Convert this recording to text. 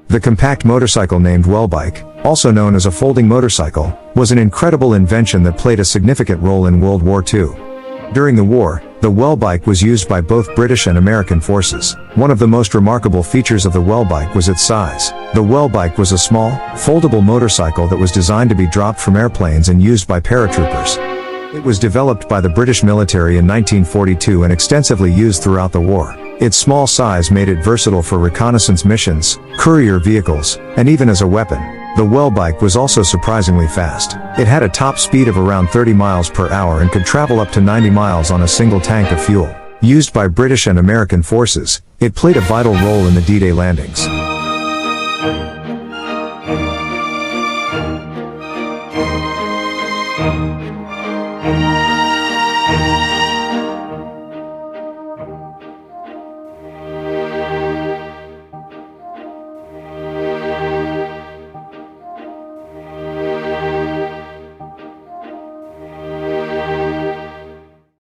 The compact motorcycle named Welbike, also known as a folding motorcycle, was an incredible invention that played a significant role in World War II. During the war, the Welbike was used by both British and American forces. One of the most remarkable features of the Welbike was its size. The Welbike was a small, foldable motorcycle that was designed to be dropped from airplanes and used by paratroopers. It was developed by the British military in 1942 and extensively used throughout the war. Its small size made it versatile for reconnaissance missions, courier vehicles, and even as a weapon. The Welbike was also surprisingly fast. It had a top speed of around 30 miles per hour and could travel up to 90 miles on a single tank of fuel. Used by British and American forces, it played a vital role in the D-Day landings.